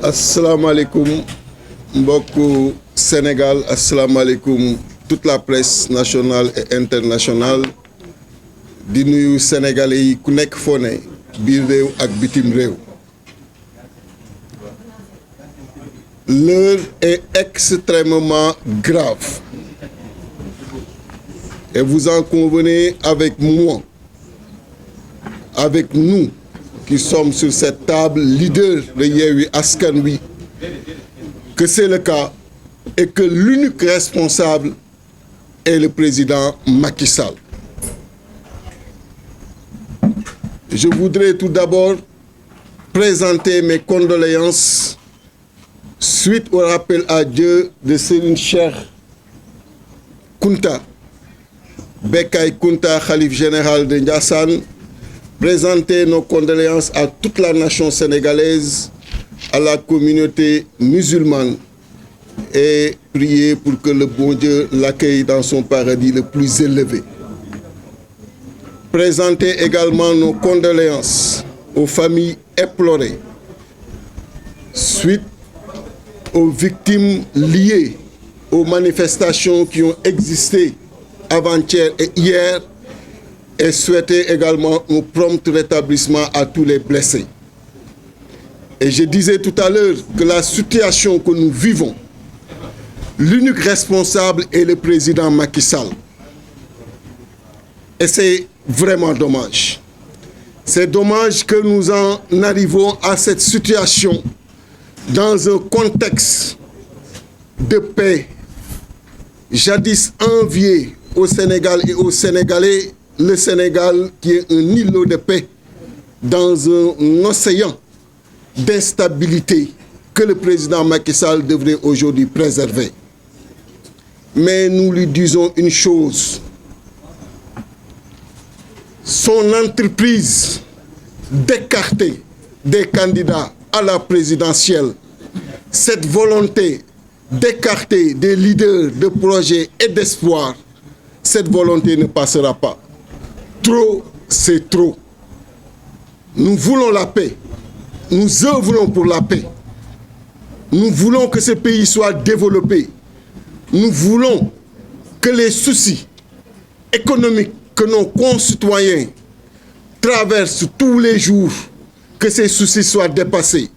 asalaamaaleykum mbokku Sénégal, asalaamaaleykum toute la presse nationale et internationale di nuyu sénégalais yi ku nekk foo ne biir réew ak bitim réew. L'heure est extrêmement grave et vous en convenez avec moi, avec nous qui sommes sur cette table, leader de Yewwi Askan Wi, que c'est le cas et que l'unique responsable est le président Macky Sall. Je voudrais tout d'abord présenter mes condoléances suite au rappel à Dieu de Serigne Cheikh Kounta, Bekay Kounta, khalife général de Ndiassane. Présenter nos condoléances à toute la nation sénégalaise, à la communauté musulmane et prier pour que le bon Dieu l'accueille dans son paradis le plus élevé. Présenter également nos condoléances aux familles éplorées suite aux victimes liées aux manifestations qui ont existé avant-hier et hier, et souhaiter également un prompt rétablissement à tous les blessés. Et je disais tout à l'heure que la situation que nous vivons, l'unique responsable est le président Macky Sall. Et c'est vraiment dommage. C'est dommage que nous en arrivons à cette situation dans un contexte de paix jadis envié au Sénégal et aux Sénégalais. Le Sénégal qui est un îlot de paix dans un océan d'instabilité que le président Macky Sall devrait aujourd'hui préserver. Mais nous lui disons une chose, son entreprise d'écarter des candidats à la présidentielle, cette volonté d'écarter des leaders de projets et d'espoir, cette volonté ne passera pas. Trop, c'est trop. Nous voulons la paix. Nous œuvrons pour la paix. Nous voulons que ce pays soit développé. Nous voulons que les soucis économiques que nos concitoyens traversent tous les jours, que ces soucis soient dépassés.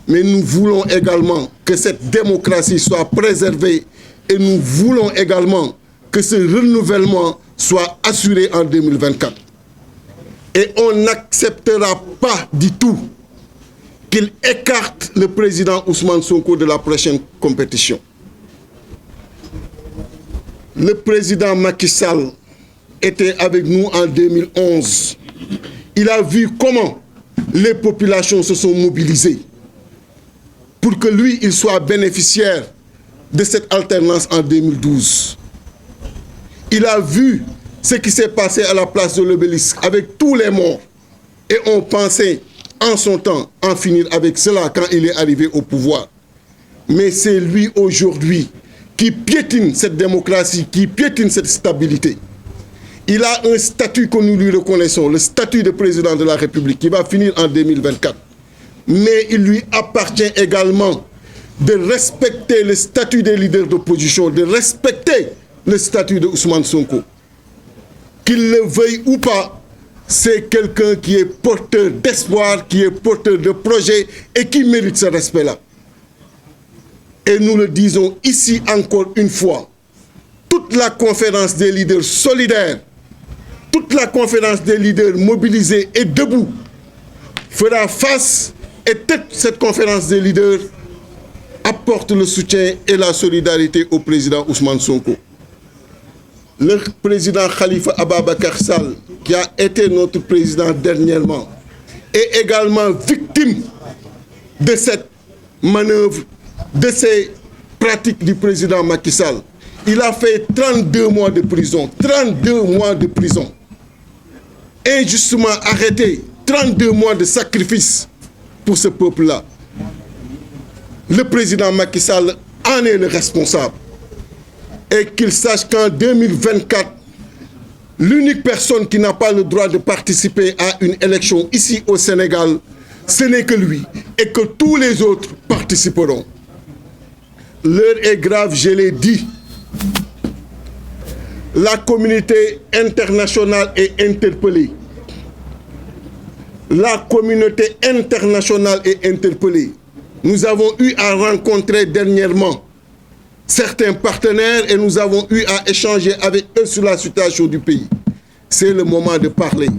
Mais nous voulons également que cette démocratie soit préservée et nous voulons également que ce renouvellement soit assuré en 2024. Et on n'acceptera pas du tout qu'il écarte le président Ousmane Sonko de la prochaine compétition. Le président Macky Sall était avec nous en 2011. Il a vu comment les populations se sont mobilisées pour que lui, il soit bénéficiaire de cette alternance en 2012. Il a vu ce qui s'est passé à la place de l'Obélisque avec tous les morts. Et on pensait en son temps en finir avec cela quand il est arrivé au pouvoir. Mais c'est lui aujourd'hui qui piétine cette démocratie, qui piétine cette stabilité. Il a un statut que nous lui reconnaissons, le statut de président de la République qui va finir en 2024. Mais il lui appartient également de respecter le statut des leaders d'opposition, de respecter le statut de Ousmane Sonko. Qu'il le veuille ou pas, c'est quelqu'un qui est porteur d'espoir, qui est porteur de projet et qui mérite ce respect-là. Et nous le disons ici encore une fois, toute la conférence des leaders solidaires, toute la conférence des leaders mobilisés et debout fera face et toute cette conférence des leaders apporte le soutien et la solidarité au président Ousmane Sonko. Le président Khalifa Ababacar Sall, qui a été notre président dernièrement, est également victime de cette manœuvre, de ces pratiques du président Macky Sall. Il a fait 32 mois de prison, 32 mois de prison. Injustement arrêté, 32 mois de sacrifice pour ce peuple-là. Le président Macky Sall en est le responsable. Et qu'il sache qu'en 2024, l'unique personne qui n'a pas le droit de participer à une élection ici au Sénégal, Ce n'est que lui et que tous les autres participeront. L'heure est grave, je l'ai dit. La communauté internationale est interpellée. La communauté internationale est interpellée. Nous avons eu à rencontrer dernièrement certains partenaires et nous avons eu à échanger avec eux sur la situation du pays. C'est le moment de parler.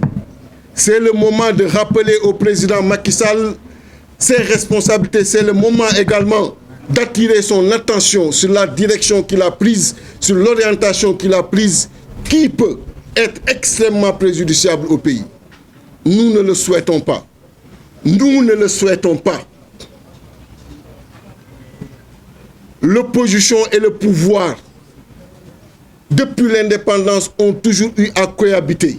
C'est le moment de rappeler au président Macky Sall ses responsabilités. C'est le moment également d'attirer son attention sur la direction qu'il a prise, sur l'orientation qu'il a prise, qui peut être extrêmement préjudiciable au pays. Nous ne le souhaitons pas. Nous ne le souhaitons pas. L'opposition et le pouvoir, depuis l'indépendance, ont toujours eu à cohabiter.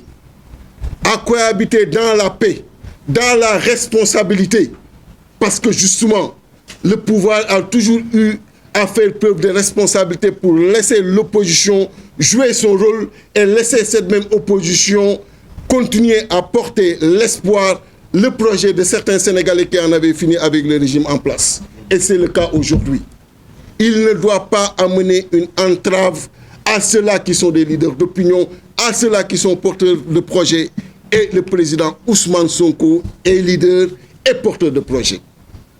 À cohabiter dans la paix, dans la responsabilité. Parce que justement, le pouvoir a toujours eu à faire preuve de responsabilité pour laisser l'opposition jouer son rôle et laisser cette même opposition continuer à porter l'espoir, le projet de certains Sénégalais qui en avaient fini avec le régime en place. Et c'est le cas aujourd'hui. Il ne doit pas amener une entrave à ceux-là qui sont des leaders d'opinion, à ceux-là qui sont porteurs de projets. Et le président Ousmane Sonko est leader et porteur de projets,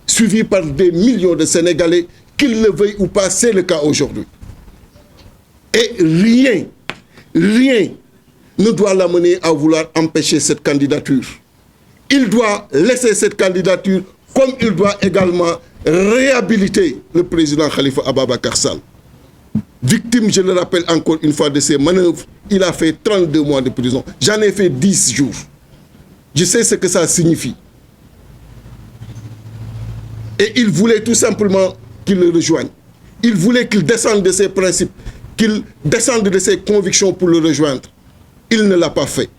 suivi par des millions de Sénégalais, qu'ils le veuillent ou pas, c'est le cas aujourd'hui. Et rien ne doit l'amener à vouloir empêcher cette candidature. Il doit laisser cette candidature, comme il doit également réhabiliter le président Khalifa Ababacar Sall. Victime, je le rappelle encore une fois, de ces manœuvres, il a fait 32 mois de prison. J'en ai fait 10 jours. Je sais ce que ça signifie. Et il voulait tout simplement qu'il le rejoigne. Il voulait qu'il descende de ses principes, qu'il descende de ses convictions pour le rejoindre. Il ne l'a pas fait.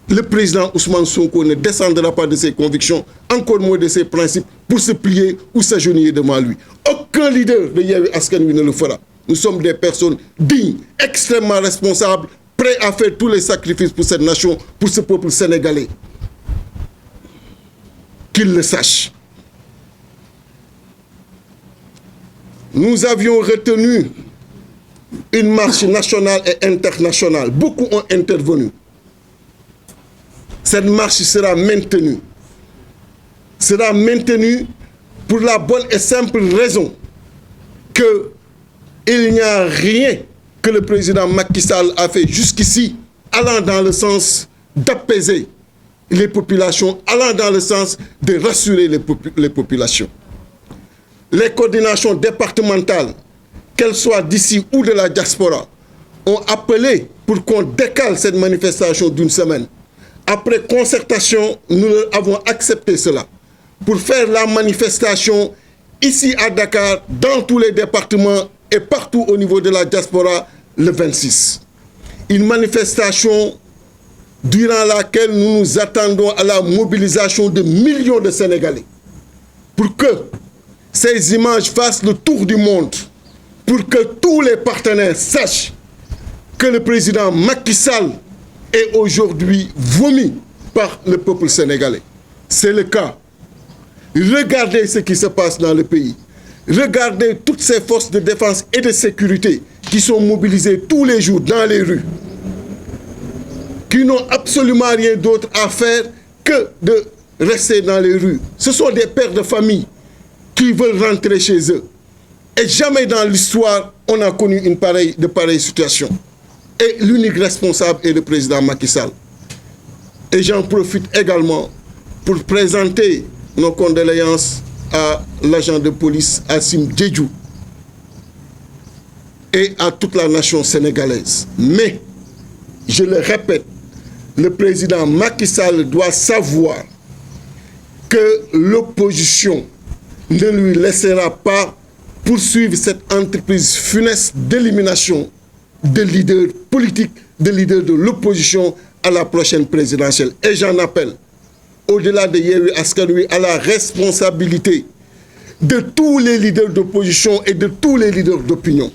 Le président Ousmane Sonko ne descendra pas de ses convictions, encore moins de ses principes, pour se plier ou s'agenouiller devant lui. Aucun leader de Yewwi Askan Wi ne le fera. Nous sommes des personnes dignes, extrêmement responsables, prêts à faire tous les sacrifices pour cette nation, pour ce peuple sénégalais. Qu'il le sache. Nous avions retenu une marche nationale et internationale. Beaucoup ont intervenu. Cette marche sera maintenue. Sera maintenue pour la bonne et simple raison qu'il n'y a rien que le président Macky Sall a fait jusqu'ici allant dans le sens d'apaiser les populations, allant dans le sens de rassurer les populations. Les coordinations départementales, qu'elles soient d'ici ou de la diaspora, ont appelé pour qu'on décale cette manifestation d'une semaine. Après concertation, nous avons accepté cela pour faire la manifestation ici à Dakar, dans tous les départements et partout au niveau de la diaspora le 26. Une manifestation durant laquelle nous nous attendons à la mobilisation de millions de Sénégalais pour que ces images fassent le tour du monde, pour que tous les partenaires sachent que le président Macky Sall est aujourd'hui vomi par le peuple sénégalais. C'est le cas. Regardez ce qui se passe dans le pays. Regardez toutes ces forces de défense et de sécurité qui sont mobilisées tous les jours dans les rues, qui n'ont absolument rien d'autre à faire que de rester dans les rues. Ce sont des pères de famille qui veulent rentrer chez eux. Et jamais dans l'histoire, on a connu de pareille situation. Et l'unique responsable est le président Macky Sall. Et j'en profite également pour présenter nos condoléances à l'agent de police Hassim Diédhiou et à toute la nation sénégalaise. Mais, je le répète, le président Macky Sall doit savoir que l'opposition ne lui laissera pas poursuivre cette entreprise funeste d'élimination de leaders politiques, de leaders de l'opposition à la prochaine présidentielle. Et j'en appelle, au-delà de Yewwi Askan Wi, à la responsabilité de tous les leaders d'opposition et de tous les leaders d'opinion.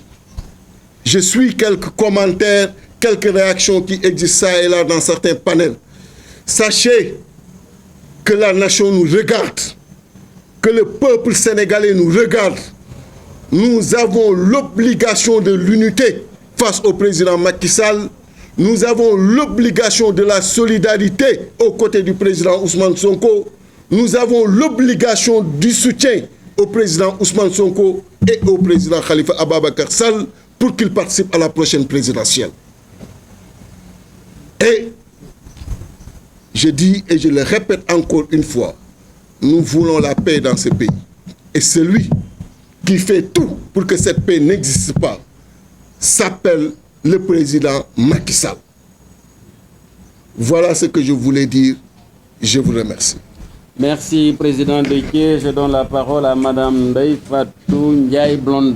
Je suis quelques commentaires, quelques réactions qui existent ça et là dans certains panels. Sachez que la nation nous regarde, que le peuple sénégalais nous regarde. Nous avons l'obligation de l'unité face au président Macky Sall. Nous avons l'obligation de la solidarité aux côtés du président Ousmane Sonko. Nous avons l'obligation du soutien au président Ousmane Sonko et au président Khalifa Ababacar Sall pour qu'ils participent à la prochaine présidentielle. Et je dis et je le répète encore une fois, nous voulons la paix dans ce pays. Et celui qui fait tout pour que cette paix n'existe pas s'appelle le président Macky Sall. Voilà ce que je voulais dire. Je vous remercie. Merci, président Déthié. Je donne la parole à Madame Ndeye Fatou Ndiaye Blondin.